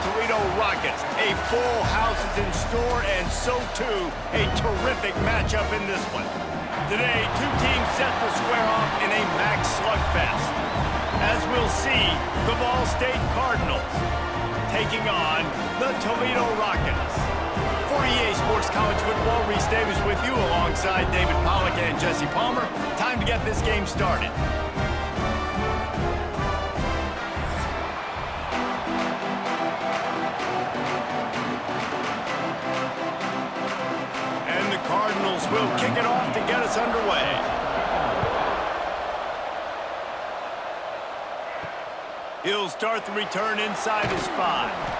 Toledo Rockets. A full house is in store, and so too a terrific matchup in this one. Today, two teams set to square off in a max slugfest. As we'll see, the Ball State Cardinals taking on the Toledo Rockets. For EA Sports College Football, Reese Davis with you alongside David Pollack and Jesse Palmer. Time to get this game started. And the Cardinals will kick it off to get us underway. He'll start the return inside his 5.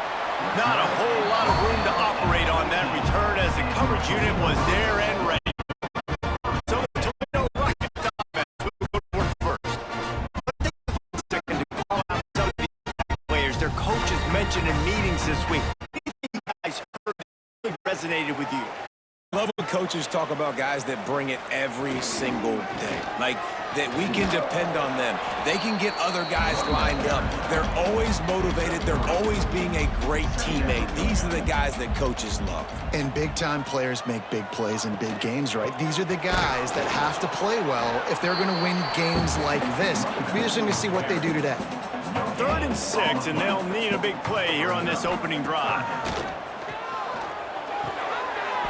Not a whole lot of room to operate on that return as the coverage unit was there and ready. So the Toledo Rockets offense will go to work first. But they have a second to call out some of the players their coaches mentioned in meetings this week. What do you guys heard that really resonated with you? I love when coaches talk about guys that bring it every single day. Like, that we can depend on them. They can get other guys lined up. They're always motivated. They're always being a great teammate. These are the guys that coaches love. And big-time players make big plays in big games, right? These are the guys that have to play well if they're going to win games like this. We're just going to see what they do today. 3rd and 6, and they'll need a big play here on this opening drive.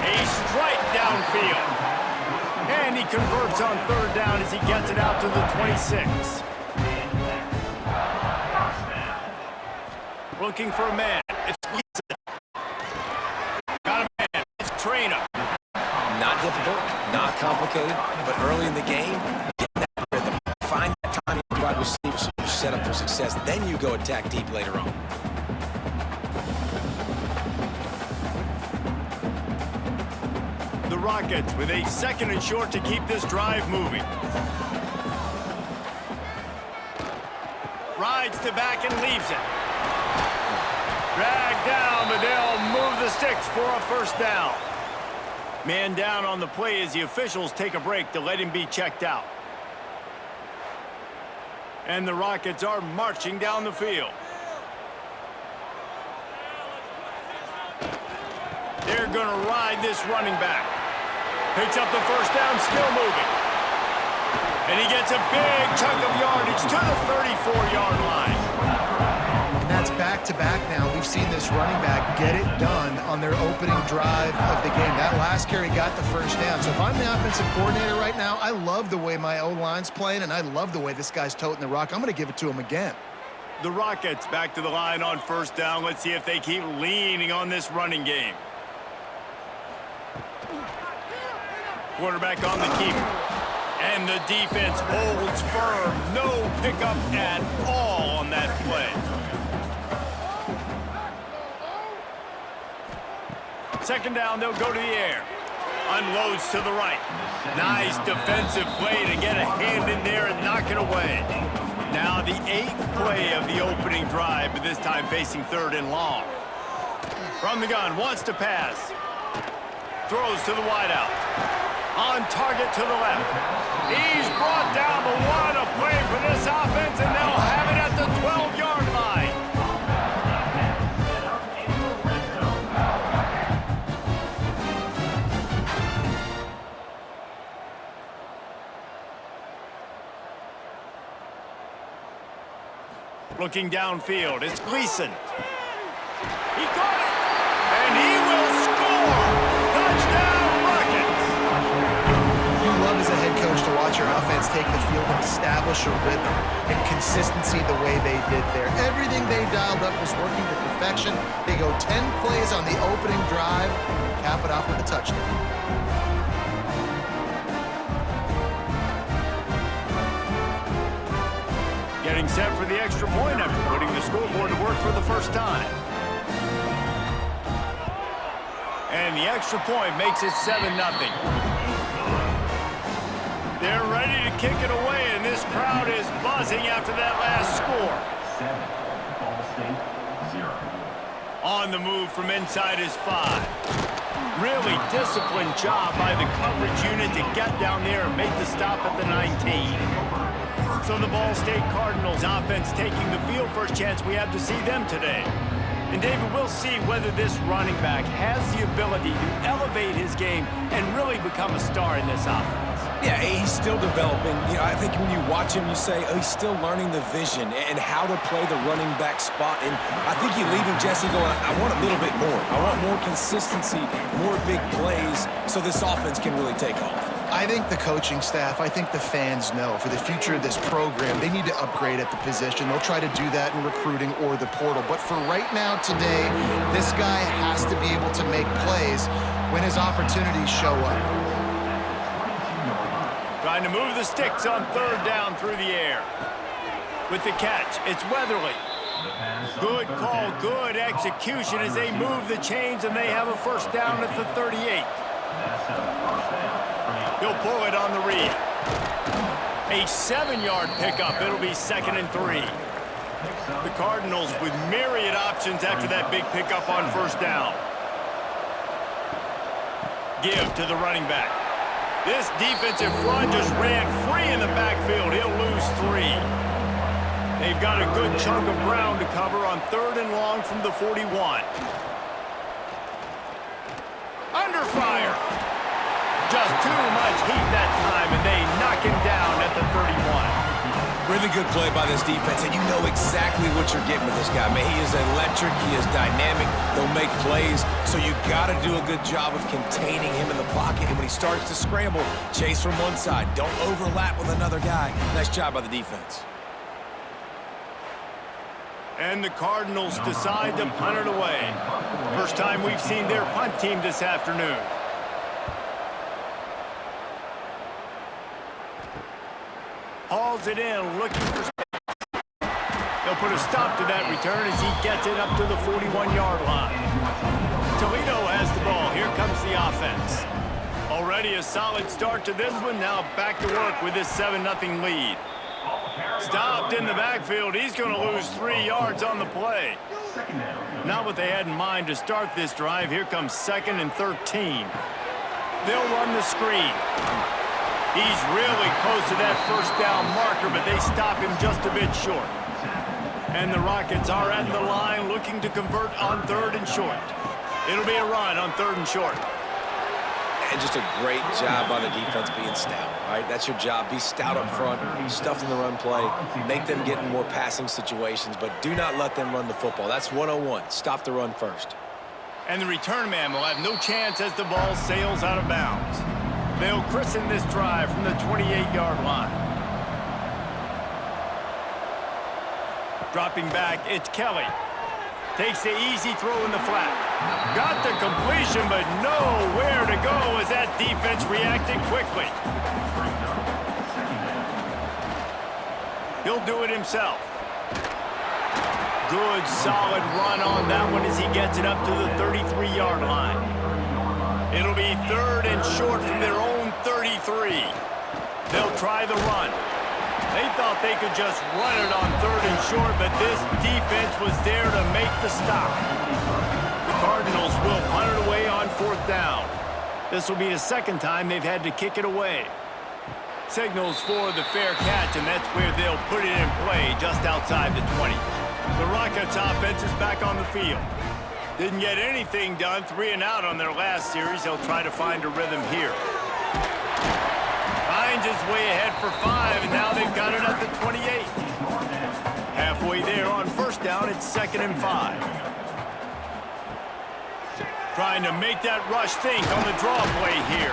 A strike downfield. And he converts on 3rd down as he gets it out to the 26. Looking for a man. It's got a man. It's Trainer. Not difficult, not complicated, but early in the game, get that rhythm. Find that time in wide receiver so you're set up for success. Then you go attack deep later on. The Rockets with a 2nd and short to keep this drive moving. Rides to back and leaves it. Dragged down, but they'll move the sticks for a 1st down. Man down on the play as the officials take a break to let him be checked out. And the Rockets are marching down the field. They're going to ride this running back. Picks up the 1st down, still moving. And he gets a big chunk of yardage to the 34-yard line. And that's back-to-back now. We've seen this running back get it done on their opening drive of the game. That last carry got the 1st down. So if I'm the offensive coordinator right now, I love the way my O-line's playing, and I love the way this guy's toting the rock. I'm going to give it to him again. The Rockets back to the line on 1st down. Let's see if they keep leaning on this running game. Quarterback on the keeper. And the defense holds firm. No pickup at all on that play. 2nd down, they'll go to the air. Unloads to the right. Nice defensive play to get a hand in there and knock it away. Now the 8th play of the opening drive, but this time facing 3rd and long. From the gun, wants to pass. Throws to the wideout. On target to the left. He's brought down, but what a play for this offense, and they'll have it at the 12-yard line. Looking downfield, it's Gleason. He caught it, and he will score. Touchdown, Rockets. You love as a head coach to watch your offense take the field and establish a rhythm and consistency the way they did there. Everything they dialed up was working to perfection. They go 10 plays on the opening drive, cap it off with a touchdown. Getting set for the extra point after putting the scoreboard to work for the 1st time. And the extra point makes it 7-0. They're ready to kick it away, and this crowd is buzzing after that last score. 7, Ball State 0. On the move from inside his 5. Really disciplined job by the coverage unit to get down there and make the stop at the 19. So the Ball State Cardinals offense taking the field. First chance we have to see them today. And David, we'll see whether this running back has the ability to elevate his game and really become a star in this offense. Yeah, he's still developing. You know, I think when you watch him, you say, oh, he's still learning the vision and how to play the running back spot. And I think you leave him, Jesse, going, I want a little bit more. I want more consistency, more big plays, so this offense can really take off. I think the coaching staff, I think the fans know for the future of this program, they need to upgrade at the position. They'll try to do that in recruiting or the portal. But for right now, today, this guy has to be able to make plays when his opportunities show up. Trying to move the sticks on third down through the air. With the catch, it's Weatherly. Good call, good execution as they move the chains, and they have a first down at the 38. He'll pull it on the read. A 7-yard pickup. It'll be 2nd and 3. The Cardinals with myriad options after that big pickup on first down. Give to the running back. This defensive front just ran free in the backfield. He'll lose 3. They've got a good chunk of ground to cover on 3rd and long from the 41. Under fire. Just too much heat that time, and they knock him down at the 31. Really good play by this defense, and you know exactly what you're getting with this guy. Man, he is electric. He is dynamic. He'll make plays, so you got to do a good job of containing him in the pocket. And when he starts to scramble, chase from one side. Don't overlap with another guy. Nice job by the defense. And the Cardinals decide to punt it away. First time we've seen their punt team this afternoon. Hauls it in, looking for space. They'll put a stop to that return as he gets it up to the 41-yard line. Toledo has the ball. Here comes the offense. Already a solid start to this one. Now back to work with this 7-0 lead. Stopped in the backfield. He's going to lose 3 yards on the play. Not what they had in mind to start this drive. Here comes 2nd and 13. They'll run the screen. He's really close to that first down marker, but they stop him just a bit short. And the Rockets are at the line looking to convert on 3rd and short. It'll be a run on 3rd and short. And just a great job by the defense being stout. All right, that's your job. Be stout up front, stuff in the run play, make them get in more passing situations, but do not let them run the football. That's 101. Stop the run first. And the return man will have no chance as the ball sails out of bounds. They'll christen this drive from the 28-yard line. Dropping back, it's Kelly. Takes the easy throw in the flat. Got the completion, but nowhere to go as that defense reacted quickly. He'll do it himself. Good, solid run on that one as he gets it up to the 33-yard line. It'll be 3rd and short from their own 33. They'll try the run. They thought they could just run it on 3rd and short, but this defense was there to make the stop. The Cardinals will punt it away on 4th down. This will be the 2nd time they've had to kick it away. Signals for the fair catch, and that's where they'll put it in play just outside the 20. The Rockets offense is back on the field. Didn't get anything done, 3 and out on their last series. They'll try to find a rhythm here. Finds his way ahead for 5, and now they've got it at the 28. Halfway there on first down, it's 2nd and 5. Trying to make that rush think on the draw play here.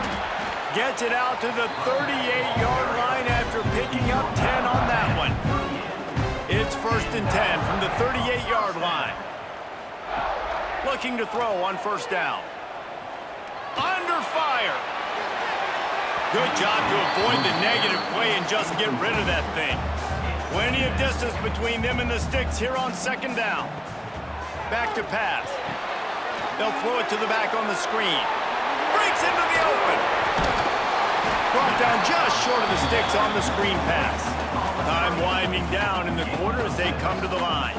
Gets it out to the 38-yard line after picking up 10 on that one. It's 1st and 10 from the 38-yard line. Looking to throw on first down. Under fire. Good job to avoid the negative play and just get rid of that thing. Plenty of distance between them and the sticks here on 2nd down. Back to pass. They'll throw it to the back on the screen. Breaks into the open. Brought down just short of the sticks on the screen pass. Time winding down in the quarter as they come to the line.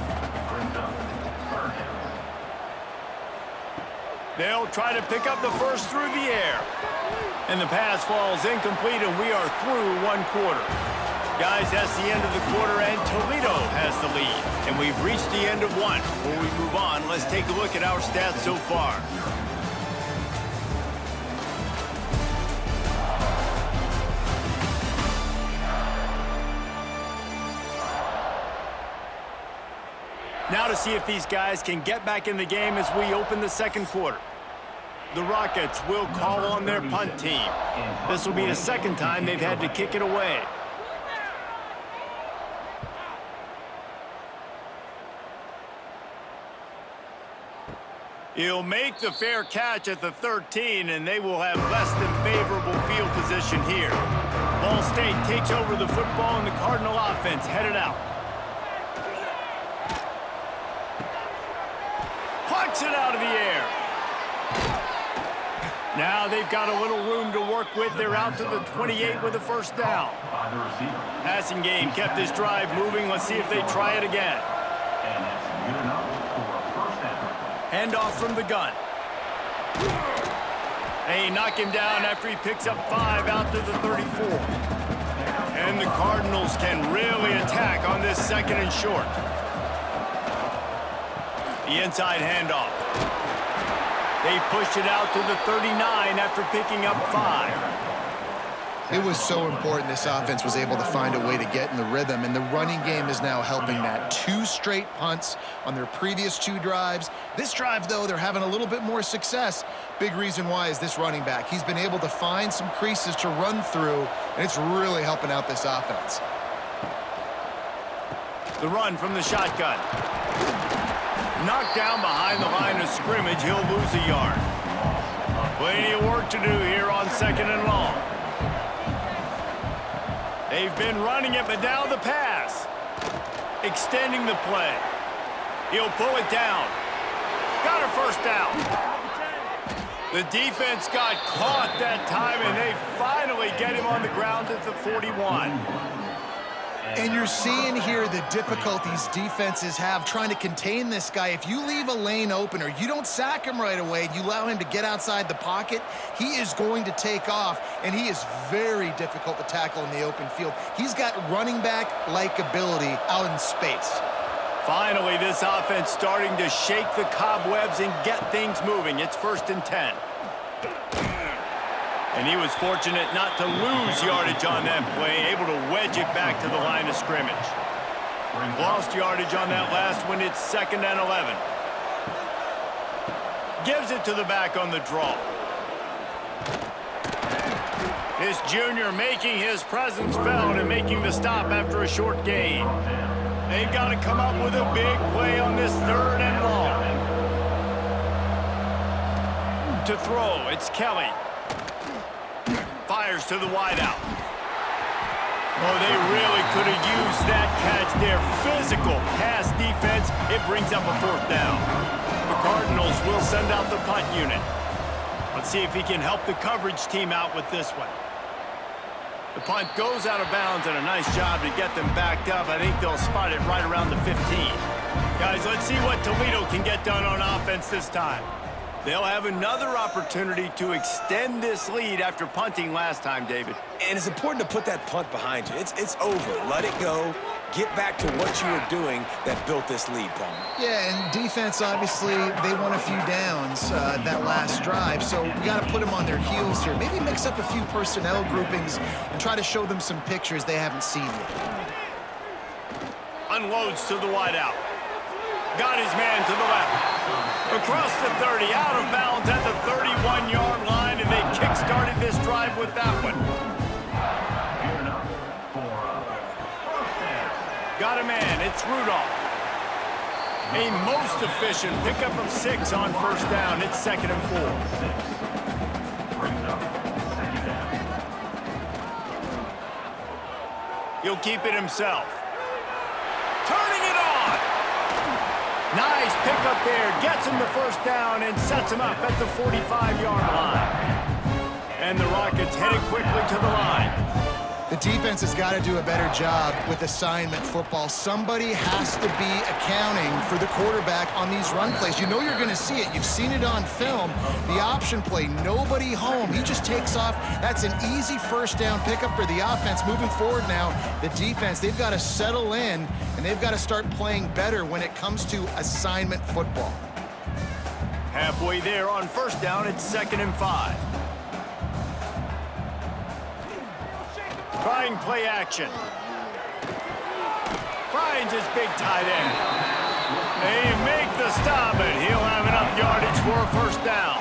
They'll try to pick up the first through the air. And the pass falls incomplete, and we are through 1 quarter. Guys, that's the end of the quarter, and Toledo has the lead. And we've reached the end of one. Before we move on, let's take a look at our stats so far. Now to see if these guys can get back in the game as we open the second quarter. The Rockets will call on their punt team. This will be the second time they've had to kick it away. He'll make the fair catch at the 13, and they will have less than favorable field position here. Ball State takes over the football, and the Cardinal offense headed out. Plucks it out of the air. Now they've got a little room to work with. They're out to the 28 with a first down. Passing game kept this drive moving. Let's see if they try it again. And it's good enough for a first down. Handoff from the gun. They knock him down after he picks up 5 out to the 34. And the Cardinals can really attack on this second and short. The inside handoff. They pushed it out to the 39 after picking up 5. It was so important this offense was able to find a way to get in the rhythm, and the running game is now helping that. 2 straight punts on their previous 2 drives. This drive, though, they're having a little bit more success. Big reason why is this running back. He's been able to find some creases to run through, and it's really helping out this offense. The run from the shotgun. Knocked down behind the line of scrimmage. He'll lose a yard. Plenty of work to do here on second and long. They've been running it, but now the pass. Extending the play. He'll pull it down. Got a first down. The defense got caught that time, and they finally get him on the ground at the 41. And you're seeing here the difficulties defenses have trying to contain this guy. If you leave a lane open or you don't sack him right away, you allow him to get outside the pocket, he is going to take off, and he is very difficult to tackle in the open field. He's got running back-like ability out in space. Finally, this offense starting to shake the cobwebs and get things moving. It's 1st and 10. And he was fortunate not to lose yardage on that play, able to wedge it back to the line of scrimmage. Lost yardage on that last one. It's 2nd and 11. Gives it to the back on the draw. This junior making his presence felt and making the stop after a short gain. They've got to come up with a big play on this 3rd and long. To throw, it's Kelly. Fires to the wideout. Oh, they really could have used that catch there. Physical pass defense. It brings up a 4th down. The Cardinals will send out the punt unit. Let's see if he can help the coverage team out with this one. The punt goes out of bounds, and a nice job to get them backed up. I think they'll spot it right around the 15. Guys, let's see what Toledo can get done on offense this time. They'll have another opportunity to extend this lead after punting last time, David. And it's important to put that punt behind you. It's over. Let it go. Get back to what you were doing that built this lead, Palmer. Yeah, and defense, obviously, they won a few downs that last drive, so we got to put them on their heels here. Maybe mix up a few personnel groupings and try to show them some pictures they haven't seen yet. Unloads to the wideout. Got his man to the left. Across the 30, out of bounds at the 31-yard line, and they kick-started this drive with that one. Got a man, it's Rudolph. A most efficient pickup of 6 on 1st down. It's 2nd and 4. He'll keep it himself. Turning it on. Nice pickup there. Gets him the 1st down and sets him up at the 45-yard line. And the Rockets headed quickly to the line. The defense has got to do a better job with assignment football. Somebody has to be accounting for the quarterback on these run plays. You know you're going to see it. You've seen it on film. The option play, nobody home. He just takes off. That's an easy first down pickup for the offense. Moving forward now, the defense, they've got to settle in, and they've got to start playing better when it comes to assignment football. Halfway there on first down, it's 2nd and 5. Trying play action. Finds his big tight end. They make the stop, and he'll have enough yardage for a first down.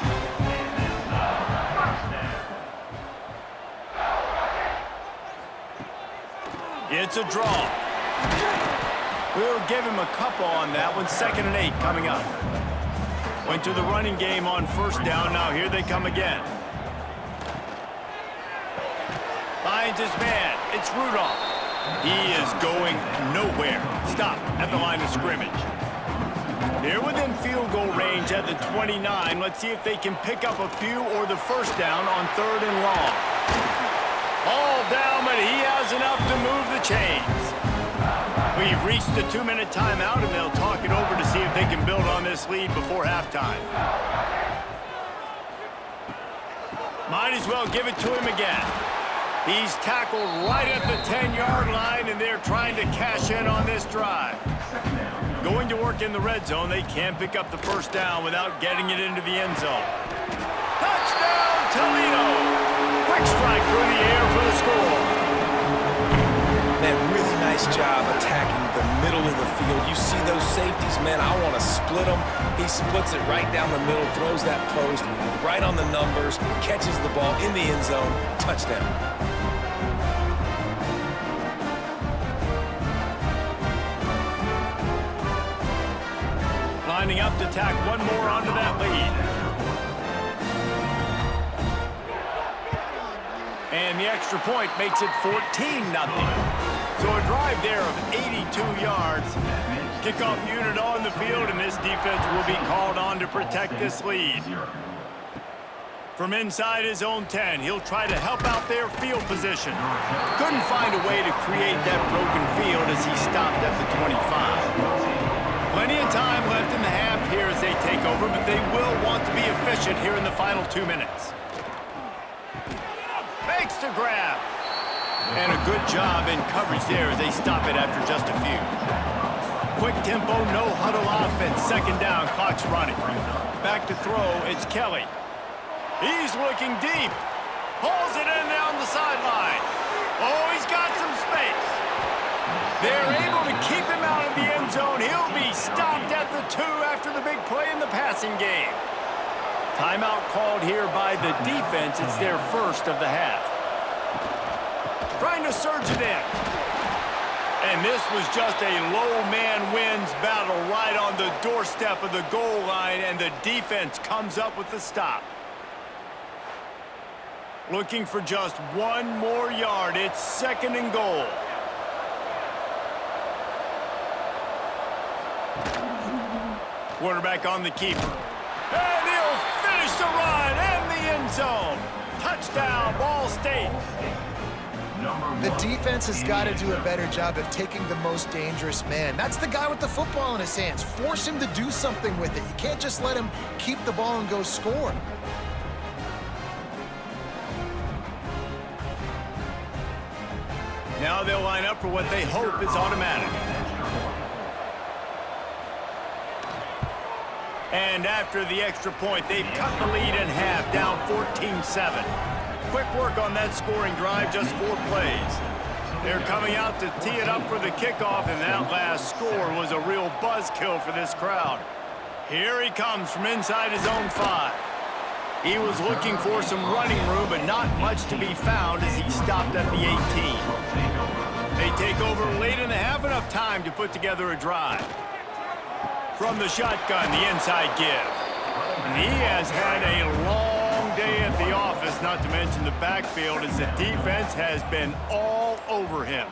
It's a draw. We'll give him a couple on that one. 2nd and 8 coming up. Went to the running game on first down. Now here they come again. Finds his man. It's Rudolph. He is going nowhere. Stop at the line of scrimmage. They're within field goal range at the 29. Let's see if they can pick up a few or the first down on 3rd and long. All down, but he has enough to move the chains. We've reached the 2-minute timeout, and they'll talk it over to see if they can build on this lead before halftime. Might as well give it to him again. He's tackled right at the 10-yard line, and they're trying to cash in on this drive. Going to work in the red zone, they can't pick up the first down without getting it into the end zone. Touchdown, Toledo! Quick strike through the air for the score. Man, really nice job attacking the middle of the field. You see those safeties, man, I want to split them. He splits it right down the middle, throws that post right on the numbers, catches the ball in the end zone, touchdown. Lining up to tack one more onto that lead. And the extra point makes it 14-0. So a drive there of 82 yards. Kickoff unit on the field, and this defense will be called on to protect this lead. From inside his own 10, he'll try to help out their field position. Couldn't find a way to create that broken field as he stopped at the 25. Plenty of time left in the half here as they take over, but they will want to be efficient here in the final 2 minutes. Makes the grab. And a good job in coverage there as they stop it after just a few. Quick tempo, no huddle offense. 2nd down, clock's running. Back to throw, it's Kelly. He's looking deep. Pulls it in down the sideline. Oh, he's got some space. They're able to keep him out of the end zone. He'll be stopped at the 2 after the big play in the passing game. Timeout called here by the defense. It's their first of the half. Trying to surge it in. And this was just a low man wins battle right on the doorstep of the goal line, and the defense comes up with the stop. Looking for just one more yard. It's 2nd and goal. Quarterback on the keeper. And he'll finish the run in the end zone. Touchdown, Ball State. The defense has got to do a better job of taking the most dangerous man. That's the guy with the football in his hands. Force him to do something with it. You can't just let him keep the ball and go score. Now they'll line up for what they hope is automatic. And after the extra point, they've cut the lead in half, down 14-7. Quick work on that scoring drive, just 4 plays. They're coming out to tee it up for the kickoff, and that last score was a real buzzkill for this crowd. Here he comes from inside his own 5. He was looking for some running room, but not much to be found as he stopped at the 18. They take over late in the half, enough time to put together a drive. From the shotgun, the inside give. And he has had a long day at the office, not to mention the backfield, as the defense has been all over him.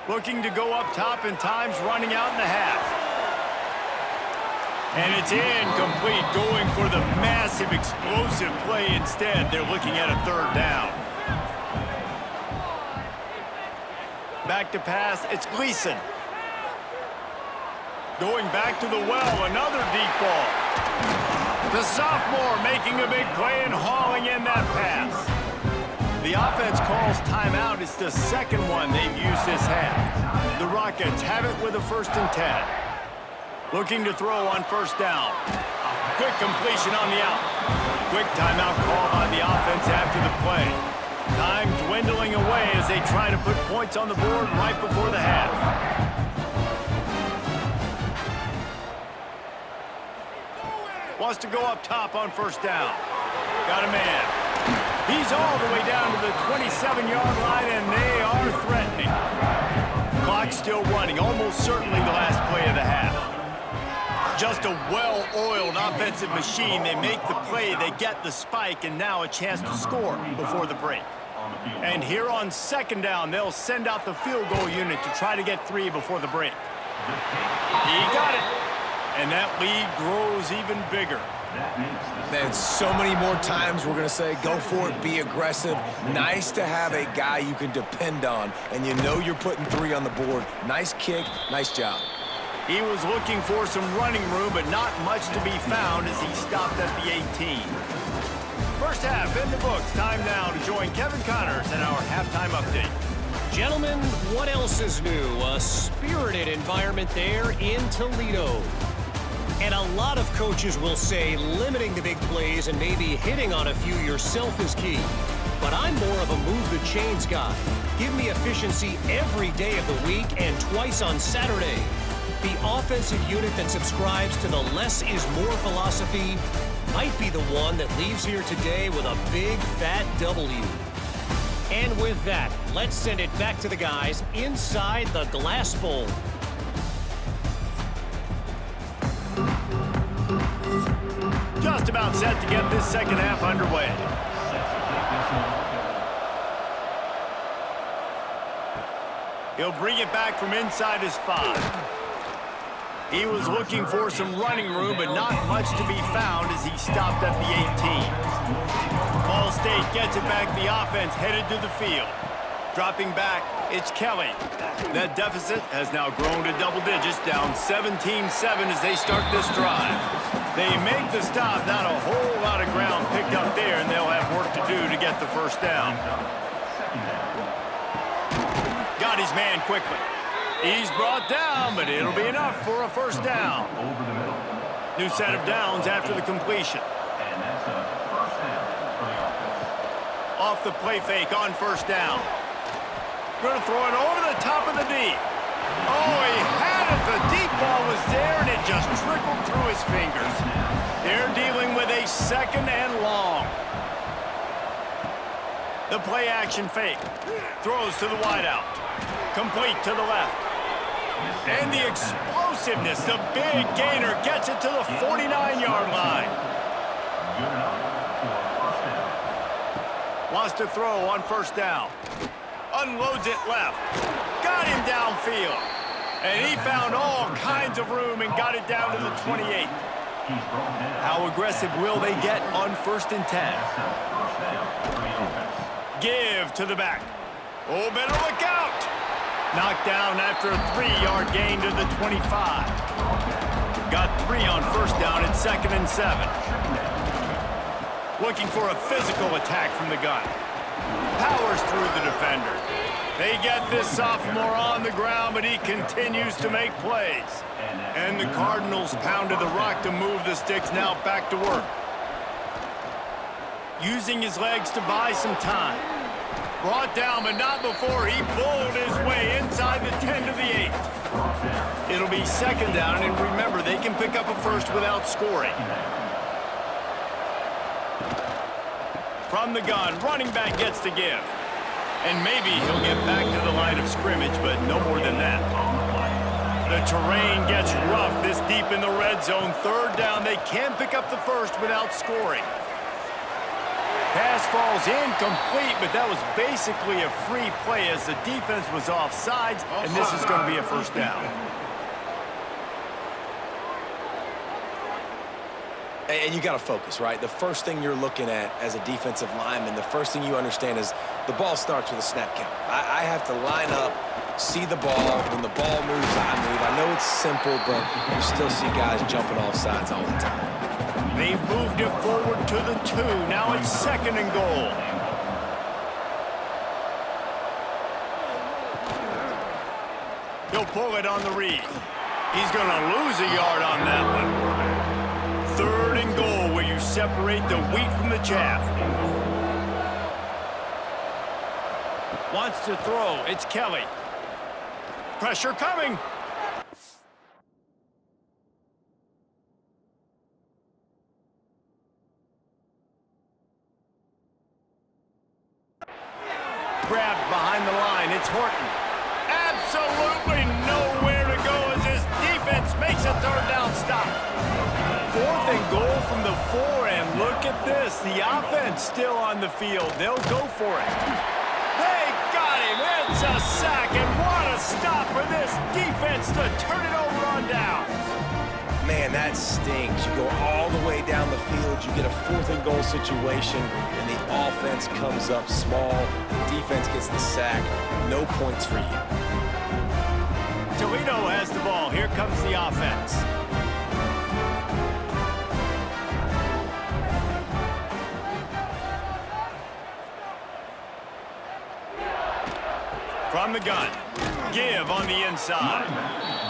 Looking to go up top, and time's running out in the half. And it's incomplete, going for the massive, explosive play instead. They're looking at a third down. Back to pass, it's Gleason. Going back to the well, another deep ball. The sophomore making a big play and hauling in that pass. The offense calls timeout. It's the second one they've used this half. The Rockets have it with a 1st and 10. Looking to throw on 1st down. Quick completion on the out. Quick timeout call by the offense after the play. Time dwindling away as they try to put points on the board right before the half. Wants to go up top on 1st down. Got a man. He's all the way down to the 27-yard line, and they are threatening. Clock still running, almost certainly the last play of the half. Just a well-oiled offensive machine. They make the play, they get the spike, and now a chance to score before the break. And here on 2nd down, they'll send out the field goal unit to try to get 3 before the break. He got it. And that lead grows even bigger. Man, so many more times we're going to say, go for it, be aggressive. Nice to have a guy you can depend on, and you know you're putting 3 on the board. Nice kick, nice job. He was looking for some running room, but not much to be found as he stopped at the 18. First half in the books. Time now to join Kevin Connors in our halftime update. Gentlemen, what else is new? A spirited environment there in Toledo. And a lot of coaches will say limiting the big plays and maybe hitting on a few yourself is key. But I'm more of a move the chains guy. Give me efficiency every day of the week and twice on Saturday. The offensive unit that subscribes to the less is more philosophy might be the one that leaves here today with a big fat W. And with that, let's send it back to the guys inside the glass bowl. Just about set to get this second half underway. He'll bring it back from inside his 5. He was looking for some running room, but not much to be found as he stopped at the 18. Ball State gets it back. The offense headed to the field. Dropping back, it's Kelly. That deficit has now grown to double digits, down 17-7 as they start this drive. They make the stop, not a whole lot of ground picked up there, and they'll have work to do to get the 1st down. Got his man quickly. He's brought down, but it'll be enough for a 1st down. New set of downs after the completion. Off the play fake on 1st down. Going to throw it over the top of the D. Oh, he had it. The deep ball was there, and it just trickled through his fingers. They're dealing with a 2nd and long. The play action fake. Throws to the wideout. Complete to the left. And the explosiveness, the big gainer gets it to the 49-yard line. Wants to throw on 1st down. Unloads it left. Got him downfield. And he found all kinds of room and got it down to the 28. How aggressive will they get on 1st and 10? Give to the back. Oh, better look out. Knocked down after a 3-yard gain to the 25. Got 3 on 1st down at 2nd and 7. Looking for a physical attack from the gun. Powers through the defender. They get this sophomore on the ground, but he continues to make plays. And the Cardinals pounded the rock to move the sticks, now back to work. Using his legs to buy some time. Brought down, but not before he pulled his way inside the 10 to the 8. It'll be 2nd down, and remember, they can pick up a 1st without scoring. From the gun, running back gets to give. And maybe he'll get back to the line of scrimmage, but no more than that. The terrain gets rough this deep in the red zone. 3rd down, they can pick up the 1st without scoring. Pass falls incomplete, but that was basically a free play as the defense was offsides, and this is going to be a 1st down. And you got to focus, right? The first thing you're looking at as a defensive lineman, the first thing you understand is the ball starts with a snap count. I have to line up, see the ball. When the ball moves, I move. I know it's simple, but you still see guys jumping off sides all the time. They've moved it forward to the 2. Now it's 2nd and goal. He'll pull it on the read. He's going to lose a yard on that one. 3rd and goal, where you separate the wheat from the chaff. Wants to throw. It's Kelly. Pressure coming. Grabbed behind the line. It's Horton. Absolutely nowhere to go as this defense makes a 3rd down stop. 4th and goal from the 4, and look at this. The offense still on the field. They'll go for it. They got him. It's a sack, and what a stop for this defense to turn it over on downs. Man, that stings. You go all the way down the field, you get a 4th and goal situation, and the offense comes up small. The defense gets the sack. No points for you. Toledo has the ball. Here comes the offense. From the gun. Give on the inside.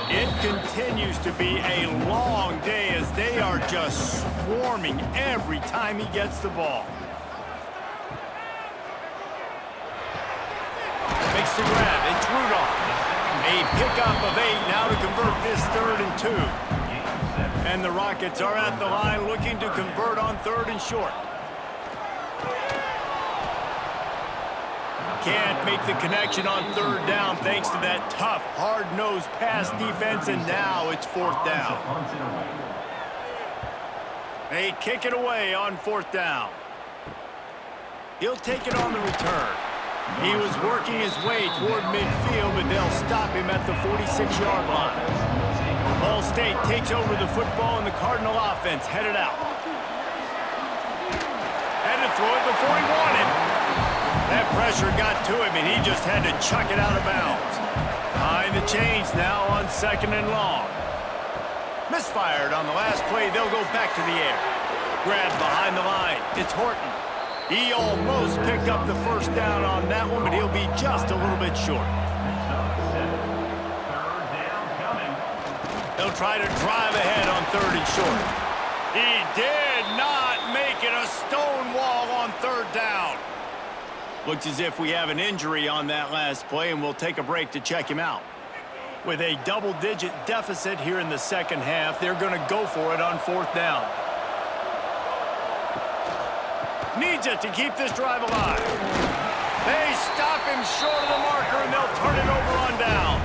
It continues to be a long day as they are just swarming every time he gets the ball. Makes the grab. It's Rudolph. A pickup of 8 now to convert this 3rd and 2. And the Rockets are at the line looking to convert on 3rd and short. Can't make the connection on 3rd down thanks to that tough, hard-nosed pass defense, and now it's 4th down. They kick it away on 4th down. He'll take it on the return. He was working his way toward midfield, but they'll stop him at the 46-yard line. Ball State takes over the football, and the Cardinal offense headed out. Had to throw it before he wanted. That pressure got to him, and he just had to chuck it out of bounds. Behind the chains now on 2nd and long. Misfired on the last play. They'll go back to the air. Grabbed behind the line. It's Horton. He almost picked up the 1st down on that one, but he'll be just a little bit short. They'll try to drive ahead on 3rd and short. He did not make it. A stone wall on 3rd down. Looks as if we have an injury on that last play, and we'll take a break to check him out. With a double-digit deficit here in the 2nd half, they're going to go for it on 4th down. Needs it to keep this drive alive. They stop him short of the marker, and they'll turn it over on downs.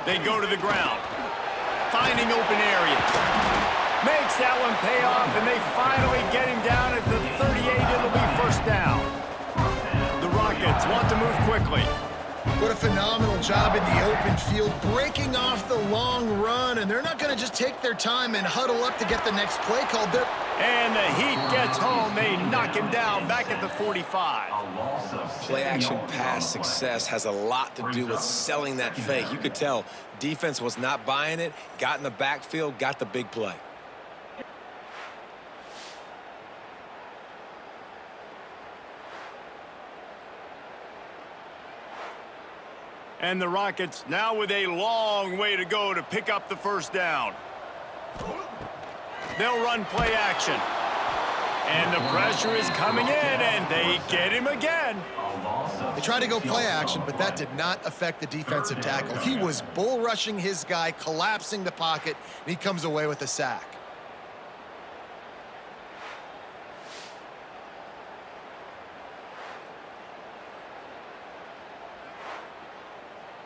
They go to the ground, finding open areas. Makes that one pay off, and they finally get him down at the 38. It'll be 1st down. The Rockets want to move quickly. What a phenomenal job in the open field, breaking off the long run, and they're not going to just take their time and huddle up to get the next play called. And the Heat gets home. They knock him down back at the 45. Play-action pass success has a lot to do with selling that fake. You could tell defense was not buying it, got in the backfield, got the big play. And the Rockets now with a long way to go to pick up the 1st down. They'll run play action. And the pressure is coming in, and they get him again. They tried to go play action, but that did not affect the defensive tackle. He was bull rushing his guy, collapsing the pocket, and he comes away with a sack.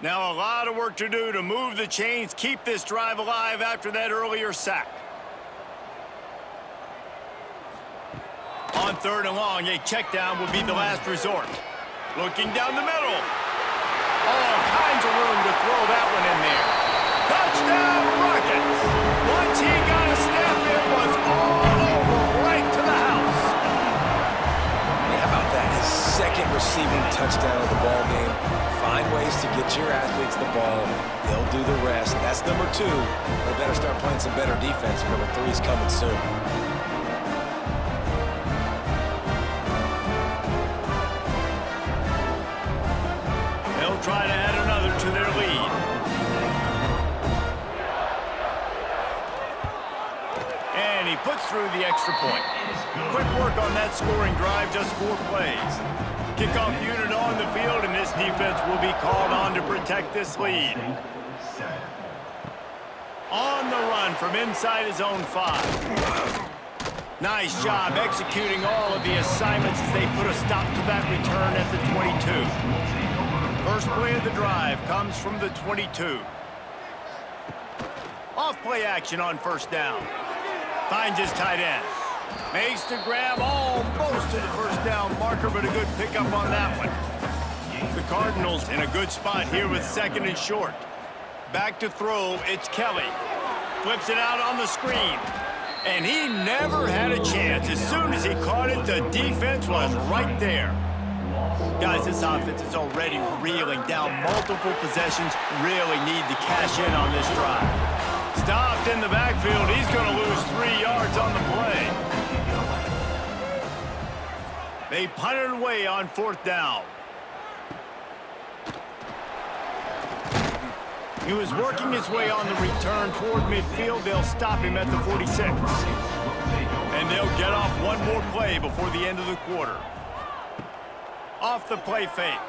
Now a lot of work to do to move the chains, keep this drive alive after that earlier sack. On 3rd and long, a check down will be the last resort. Looking down the middle. All kinds of room to throw that one in there. Touchdown Rockets! Once he got a step, it was all over right to the house. Yeah, how about that? His second receiving touchdown of the ball game. Find ways to get your athletes the ball. They'll do the rest. That's number 2. They better start playing some better defense. Number 3 is coming soon. They'll try to add another to their lead. And he puts through the extra point. Quick work on that scoring drive, just 4 plays. Kickoff unit on the field, and this defense will be called on to protect this lead. On the run from inside his own 5. Nice job executing all of the assignments as they put a stop to that return at the 22. First play of the drive comes from the 22. Off play action on first down. Finds his tight end. Makes the grab almost to the first down marker, but a good pickup on that one. The Cardinals in a good spot here with 2nd and short. Back to throw, it's Kelly. Flips it out on the screen. And he never had a chance. As soon as he caught it, the defense was right there. Guys, this offense is already reeling down multiple possessions. Really need to cash in on this drive. Stopped in the backfield. He's going to lose 3 yards on the play. They punted away on 4th down. He was working his way on the return toward midfield. They'll stop him at the 46. And they'll get off one more play before the end of the quarter. Off the play fake.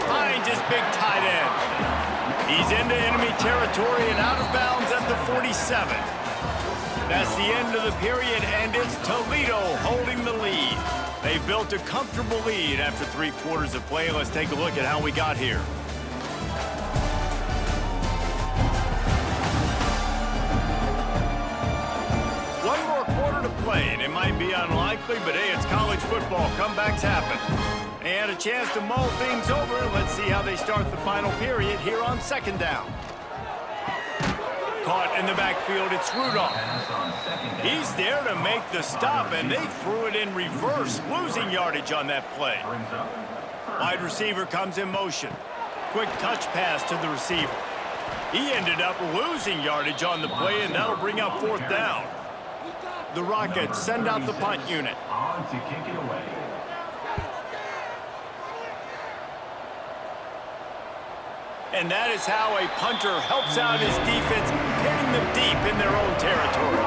Finds his big tight end. He's into enemy territory and out of bounds at the 47. That's the end of the period, and it's Toledo holding the lead. They built a comfortable lead after 3 quarters of play. Let's take a look at how we got here. One more quarter to play, and it might be unlikely, but hey, it's college football. Comebacks happen. They had a chance to mull things over. Let's see how they start the final period here on 2nd down. Caught in the backfield, it's Rudolph. He's there to make the stop, and they threw it in reverse, losing yardage on that play. Wide receiver comes in motion. Quick touch pass to the receiver. He ended up losing yardage on the play, and that'll bring up 4th down. The Rockets send out the punt unit. On to kick it away. And that is how a punter helps out his defense, hitting them deep in their own territory.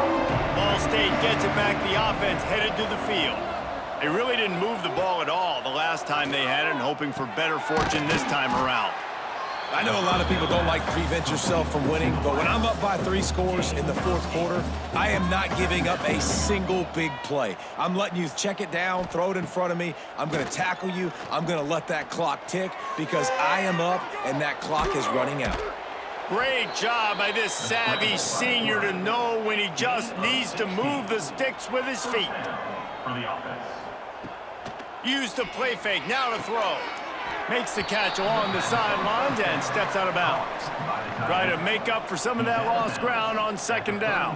Ball State gets it back. The offense headed to the field. They really didn't move the ball at all the last time they had it, and hoping for better fortune this time around. I know a lot of people don't like to prevent yourself from winning, but when I'm up by 3 scores in the 4th quarter, I am not giving up a single big play. I'm letting you check it down, throw it in front of me. I'm going to tackle you. I'm going to let that clock tick because I am up and that clock is running out. Great job by this savvy senior to know when he just needs to move the sticks with his feet. For the offense. Use the play fake, now to throw. Makes the catch along the sidelines and steps out of bounds. Try to make up for some of that lost ground on 2nd down.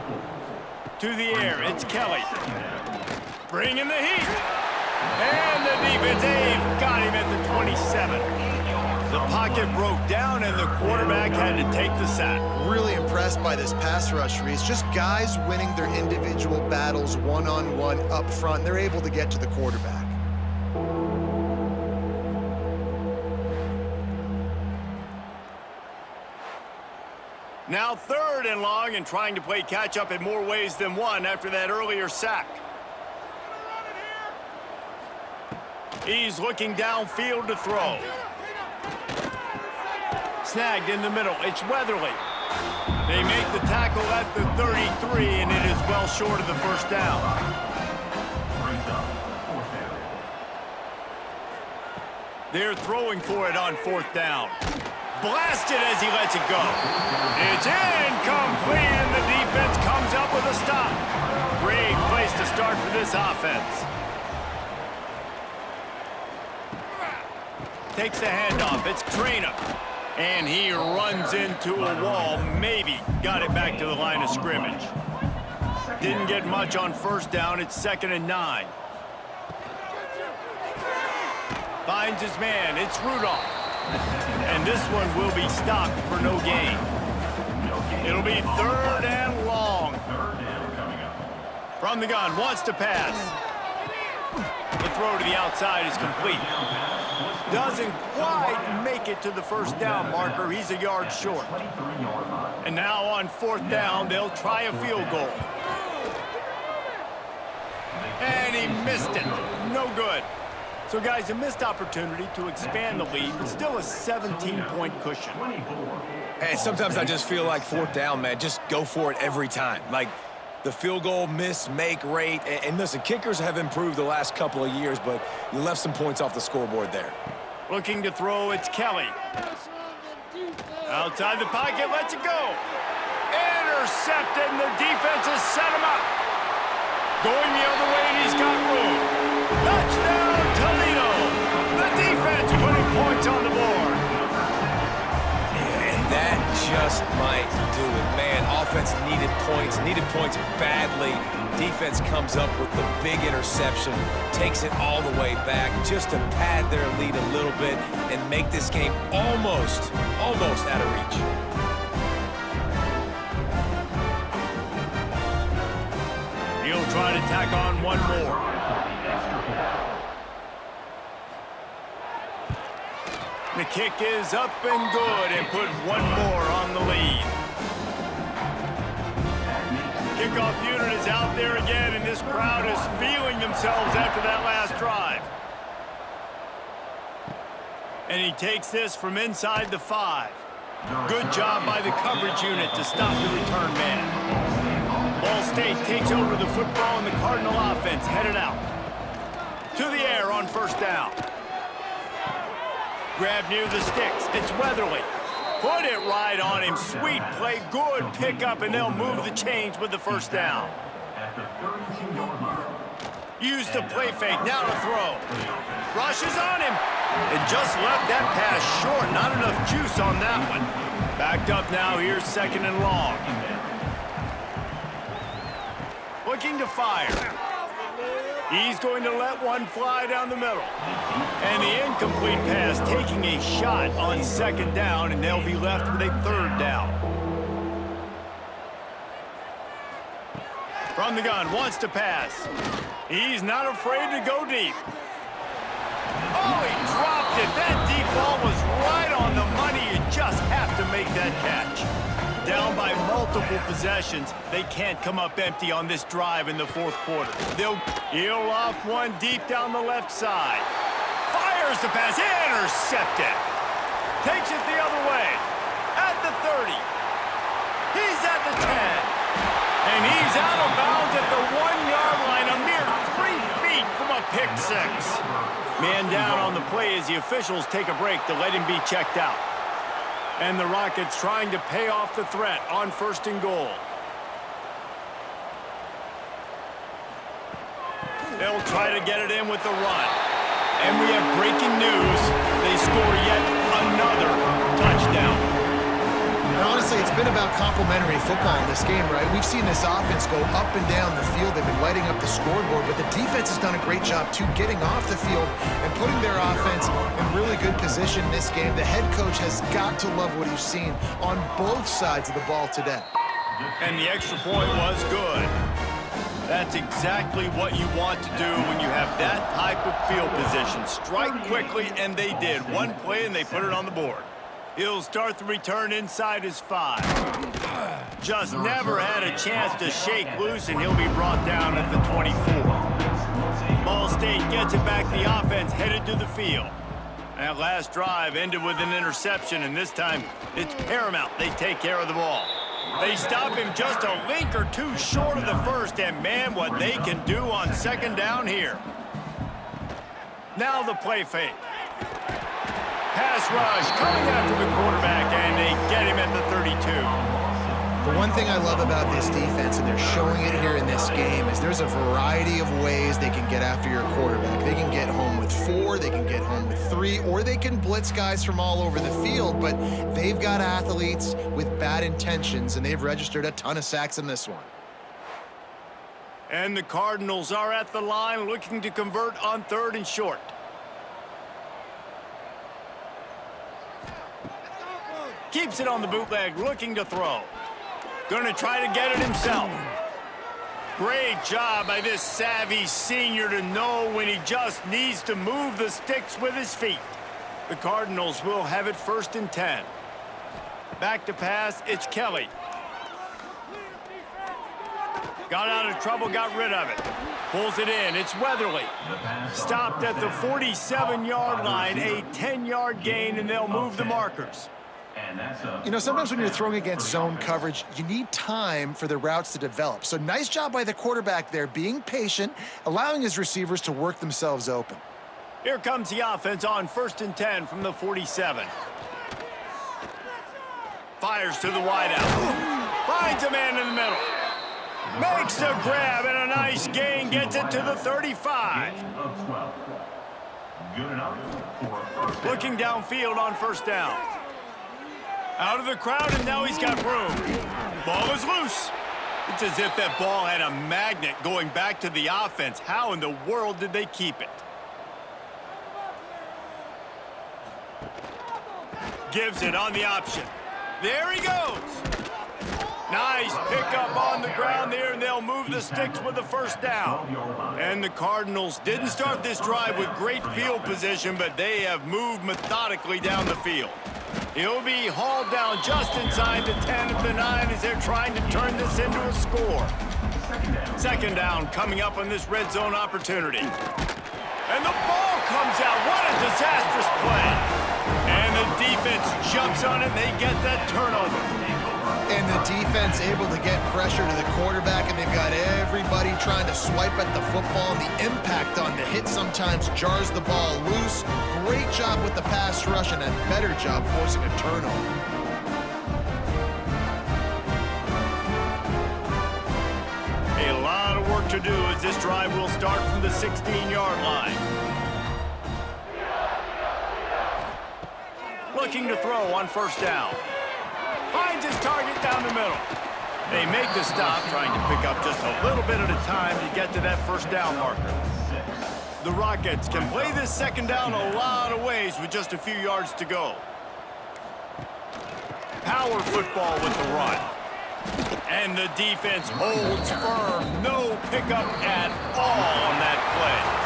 To the air, it's Kelly. Bringing the heat. And the defense, they've got him at the 27. The pocket broke down and the quarterback had to take the sack. Really impressed by this pass rush, Reese. Just guys winning their individual battles one-on-one up front. They're able to get to the quarterback. Now 3rd and long and trying to play catch-up in more ways than one after that earlier sack. He's looking downfield to throw. Snagged in the middle. It's Weatherly. They make the tackle at the 33, and it is well short of the 1st down. Brings up 4th down. They're throwing for it on 4th down. Blasted as he lets it go. It's incomplete, and the defense comes up with a stop. Great place to start for this offense. Takes the handoff. It's Trainer. And he runs into a wall. Maybe got it back to the line of scrimmage. Didn't get much on first down. It's 2nd and 9. Finds his man. It's Rudolph. And this one will be stopped for no gain. It'll be 3rd and long. From the gun, wants to pass. The throw to the outside is complete. Doesn't quite make it to the first down marker. He's a yard short. And now on 4th down, they'll try a field goal. And he missed it. No good. So, guys, a missed opportunity to expand the lead, but still a 17-point cushion. And sometimes I just feel like 4th down, man, just go for it every time. Like, the field goal miss-make rate. And listen, kickers have improved the last couple of years, but you left some points off the scoreboard there. Looking to throw, it's Kelly. Outside the pocket, lets it go. Intercepted, and the defense has set him up. Going the other way, and he's got room. Touchdown, Toledo! The defense putting points on the board. Yeah, and that just might do it. Man, offense needed points badly. Defense comes up with the big interception, takes it all the way back just to pad their lead a little bit and make this game almost out of reach. He'll try to tack on one more. The kick is up and good and put one more on the lead. Kickoff unit is out there again, and this crowd is feeling themselves after that last drive. And he takes this from inside the 5. Good job by the coverage unit to stop the return man. Ball State takes over the football, and the Cardinal offense headed out. To the air on 1st down. Grab near the sticks. It's Weatherly. Put it right on him. Sweet play. Good pickup, and they'll move the chains with the 1st down. Use the play fake. Now to throw. Rushes on him. And just left that pass short. Not enough juice on that one. Backed up now. Here's 2nd and long. Looking to fire. He's going to let one fly down the middle. And the incomplete pass taking a shot on 2nd down, and they'll be left with a 3rd down. From the gun, wants to pass. He's not afraid to go deep. Oh, he dropped it. That deep ball was right on the money. You just have to make that catch. Down by multiple possessions, they can't come up empty on this drive in the 4th quarter. They'll heel off one deep down the left side. Fires the pass, intercepted. Takes it the other way. At the 30. He's at the 10. And he's out of bounds at the 1-yard line, a mere 3 feet from a pick 6. Man down on the play as the officials take a break to let him be checked out. And the Rockets trying to pay off the threat on 1st and goal. They'll try to get it in with the run. And we have breaking news. They score yet another touchdown. And honestly, it's been about complementary football in this game, right? We've seen this offense go up and down the field. They've been lighting up the scoreboard, but the defense has done a great job, too, getting off the field and putting their offense in really good position in this game. The head coach has got to love what he's seen on both sides of the ball today. And the extra point was good. That's exactly what you want to do when you have that type of field position. Strike quickly, and they did. One play, and they put it on the board. He'll start the return inside his 5. Just never had a chance to shake loose, and he'll be brought down at the 24. Ball State gets it back. The offense headed to the field. That last drive ended with an interception, and this time it's paramount they take care of the ball. They stop him just a link or two short of the 1st, and man, what they can do on 2nd down here. Now the play fake. Pass rush coming after the quarterback, and they get him at the 32. The one thing I love about this defense, and they're showing it here in this game, is there's a variety of ways they can get after your quarterback. They can get home with 4, they can get home with 3, or they can blitz guys from all over the field, but they've got athletes with bad intentions, and they've registered a ton of sacks in this one. And the Cardinals are at the line looking to convert on 3rd and short. Keeps it on the bootleg, looking to throw. Going to try to get it himself. Great job by this savvy senior to know when he just needs to move the sticks with his feet. The Cardinals will have it 1st and 10. Back to pass, it's Kelly. Got out of trouble, got rid of it. Pulls it in, it's Weatherly. Stopped at the 47-yard line, a 10-yard gain, and they'll move the markers. You know, sometimes when you're throwing against zone coverage, you need time for the routes to develop. So nice job by the quarterback there, being patient, allowing his receivers to work themselves open. Here comes the offense on 1st and 10 from the 47. Fires to the wideout. Finds a man in the middle. Makes the grab and a nice gain, gets it to the 35. Looking downfield on 1st down. Out of the crowd, and now he's got room. Ball is loose. It's as if that ball had a magnet going back to the offense. How in the world did they keep it? Gives it on the option. There he goes. Nice pickup on the ground there, and they'll move the sticks with the 1st down. And the Cardinals didn't start this drive with great field position, but they have moved methodically down the field. He'll be hauled down just inside the 10 at the 9 as they're trying to turn this into a score. 2nd down coming up on this red zone opportunity. And the ball comes out. What a disastrous play. And the defense jumps on it, and they get that turnover. And the defense able to get pressure to the quarterback, and they've got everybody trying to swipe at the football, and the impact on the hit sometimes jars the ball loose. Great job with the pass rush, and a better job forcing a turnover. A lot of work to do as this drive will start from the 16-yard line. Looking to throw on 1st down. Finds his target down the middle. They make the stop, trying to pick up just a little bit at a time to get to that 1st down marker. The Rockets can play this 2nd down a lot of ways with just a few yards to go. Power football with the run. And the defense holds firm. No pickup at all on that play.